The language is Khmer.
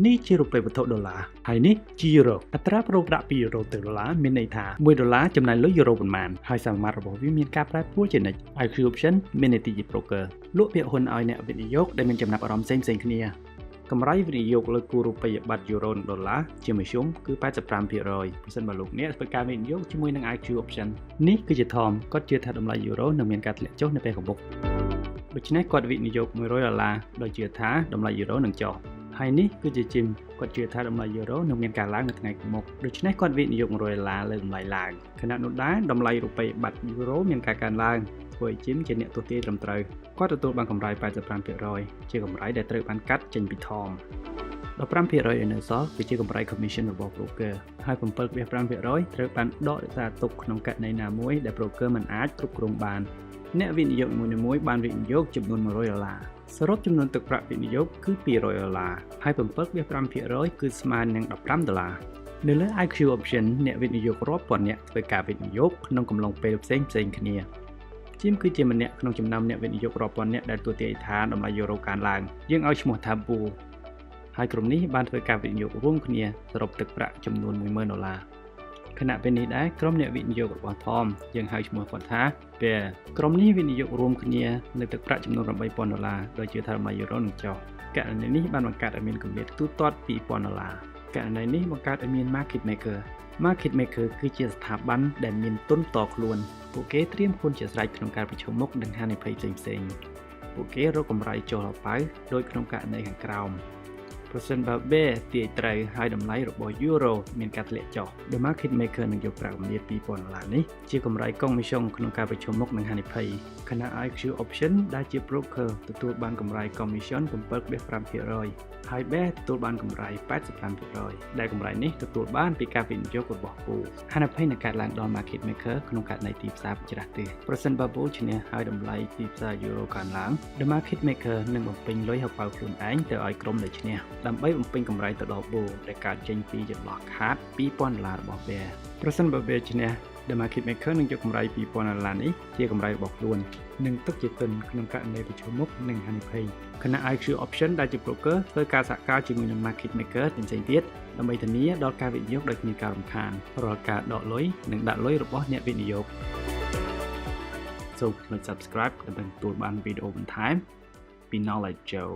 នេះជារូបិយវត្ថុដុល្លារហើយនេះជាយូរ៉ូអត្រាប្រូប្រាក់ពីយូរ៉ូទៅដុល្លារមានន័យថា1ដុល្លារចំណាយលុយយូរ៉ូប៉ុន្មានហើយសមាមាត្ររបស់វាមានការប្រែប្រួលជានិច្ច IQ option មានន័យជា broker លក់ភាគហ៊ុនឲ្យអ្នកវិនិយោគដែលមានចំណាប់អារម្មណ៍ផ្សេងៗគ្នាកម្រៃវិនិយោគលើគូរូបិយប័ត្រយូរ៉ូនិងដុល្លារជាមធ្យមគឺ 85% ប្រសិនបើលោកអ្នកធ្វើការវិនិយោគជាមួយនឹង IQ option នេះគឺជាធម្មគាត់ជឿថាតម្លៃយូរ៉ូនឹងមានការធ្លាក់ចុះនៅពេលខាងមុខដូច្នេះគាត់វិនិយោគ$100ដោយជឿថាតម្លៃយូរ៉ូនឹងចុះហើយនេះគឺជាជីមគាត់ជឿថាតម្លៃយូរ៉ូនឹងមានការឡើងនៅថ្ងៃខាងមុខដូច្នេះគាត់វិនិយោគ$100លើតម្លៃឡើងខណៈនោះដែរតម្លៃរូបិយប័ត្រយូរ៉ូមានការកើនឡើងធ្វើឲ្យជីមជាអ្នកទស្សន៍ទាយត្រឹមត្រូវគាត់ទទួលបានកម្រៃ 85% ជាកម្រៃដែលត្រូវបានកាត់ចេញពីធម្ម 15% នៅសល់គឺជាកម្រៃ commission របស់ broker ហើយ 7.5% ត្រូវបានដករក្សាទុកក្នុងករណីណាមួយដែល broker មិនអាចគ្រប់គ្រងបានអ្នកវិនិយោគនីមួយៗបានវិនិយោគចំនួន$100សរុបចំនួនទឹកប្រាក់វិនិយោគគឺ$200ហើយ 7.5% គឺស្មើនឹង$15នៅលើ IQ option អ្នកវិនិយោគរាប់ពាន់នាក់ធ្វើការវិនិយោគក្នុងកំឡុងពេលផ្សេងៗគ្នាជីមគឺជាម្នាក់ក្នុងចំណោមអ្នកវិនិយោគរាប់ពាន់នាក់ដែលទូទាយថាតម្លៃយូរ៉ូកើនឡើងយើងឲ្យឈ្មោះថា Bull ហើយក្រុមនេះបានធ្វើការវិនិយោគរួមគ្នាសរុបទឹកប្រាក់ចំនួន$10,000ខណៈពេលនេះដែរក្រុមអ្នកវិនិយោគរបស់ថមយើងហៅឈ្មោះគាត់ថា Bear ក្រុមនេះវិនិយោគរួមគ្នានៅទឹកប្រាក់ចំនួន$8,000ដោយជឿថាតម្លៃយូរ៉ូនឹងចុះករណីនេះបានបង្កើតឲ្យមានគម្លាតទូទាត់$2,000ករណីនេះបង្កើតឲ្យមាន market maker គឺជាស្ថាប័នដែលមានទុនផ្ទាល់ខ្លួនពួកគេត្រៀមខ្លួនជាស្រេចក្នុងការប្រឈមមុខនឹងហានិភ័យផ្សេងៗពួកគេរកកម្រៃចូលអប៉ៅដោយក្នុងករណីខាងក្រោមប្រសិនបើ Bear ទាយត្រូវហើយតម្លៃរបស់ Euro មានការធ្លាក់ចុះ The Market Maker នឹងយកប្រាក់កម្រិត$2,000នេះជាកម្រៃកុងមីស្យងក្នុងការប្រឈមមុខនឹងហានិភ័យខណៈ IQ Option ដែលជា broker ទទួលបានកម្រៃ commission 7.5% ហើយ Bear ទទួលបានកម្រៃ 85% ដែលកម្រៃនេះទទួលបានពីការវិនិយោគរបស់ Bull ហានិភ័យនឹងកើតឡើងដល់ Market Maker ក្នុងករណីទីផ្សារច្រាស់ទេប្រសិនបើ Bull ឈ្នះហើយតម្លៃទីផ្សារ Euro កើនឡើង The Market Maker នឹងបំពេញលុយហៅប៉ៅខ្លួនឯងទៅឲ្យក្រុមដែលឈ្នះដើម្បីបំពេញកម្រៃទៅដល់ Bull ដែលកើតចេញពីចន្លោះខាត$2,000របស់ Bear ប្រសិនបើ Bear ឈ្នះ The Market Maker នឹងយកកម្រៃ$2,000នេះជាកម្រៃរបស់ខ្លួននិងទុកជាទុនក្នុងករណីប្រឈមមុខនឹងហានិភ័យខណៈ IQ Option ដែលជា broker ធ្វើការសហការជាមួយនឹង Market Maker ផ្សេងៗទៀតដើម្បីធានាដល់ការវិនិយោគដោយគ្មានការរំខានរាល់ការដកលុយនិងដាក់លុយរបស់អ្នកវិនិយោគសូមកុំភ្លេច Subscribe ដើម្បីទទួលបានវីដេអូបន្ថែមពី Knowledge Joe